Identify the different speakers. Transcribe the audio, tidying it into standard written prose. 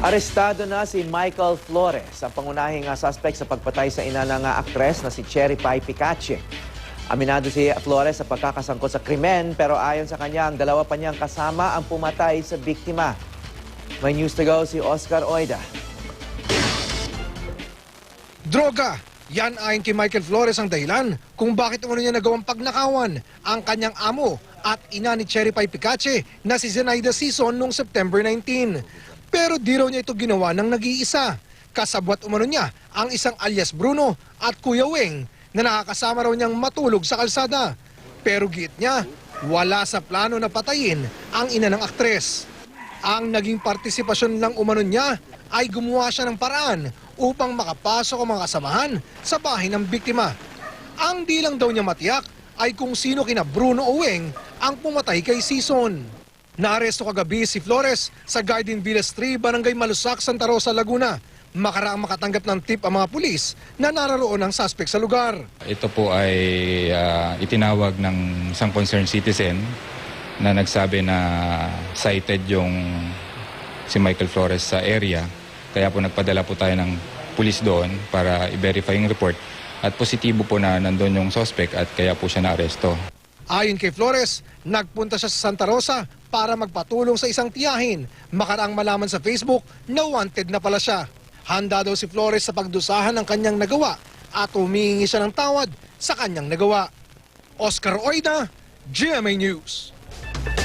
Speaker 1: Arestado na si Michael Flores, ang pangunahing suspect sa pagpatay sa ina ng aktres na si Cherry Pie Picache. Aminado si Flores sa pagkakasangkot sa krimen pero ayon sa kanya, ang dalawa pa niyang kasama ang pumatay sa biktima. May news to go si Oscar Oida.
Speaker 2: Droga! Yan ayon kay Michael Flores ang dahilan kung bakit umano niya nagawang pagnakawan ang kanyang amo at ina ni Cherry Pie Picache na si Zenaida Sison noong September 19. Pero di raw niya ito ginawa ng nag-iisa. Kasabwat umano niya ang isang alias Bruno at Kuya Weng na nakakasama raw niyang matulog sa kalsada. Pero giit niya, wala sa plano na patayin ang ina ng aktres. Ang naging partisipasyon lang umano niya ay gumawa siya ng paraan upang makapasok ang mga kasamahan sa bahay ng biktima. Ang di lang daw niya matiyak ay kung sino kina Bruno o Weng ang pumatay kay Sison. Naaresto kagabi si Flores sa Garden Villas 3, Barangay Malusak, Santa Rosa, Laguna. Makaraang makatanggap ng tip ang mga pulis na nararoon ang suspect sa lugar.
Speaker 3: Ito po ay itinawag ng isang concerned citizen na nagsabi na cited yung si Michael Flores sa area. Kaya po nagpadala po tayo ng pulis doon para i-verify yung report. At positibo po na nandun yung suspect at kaya po siya naaresto.
Speaker 2: Ayon kay Flores, nagpunta siya sa Santa Rosa para magpatulong sa isang tiyahin. Makaraang malaman sa Facebook na wanted na pala siya. Handa daw si Flores sa pagdusahan ng kanyang nagawa at humihingi siya ng tawad sa kanyang nagawa. Oscar Oida, GMA News.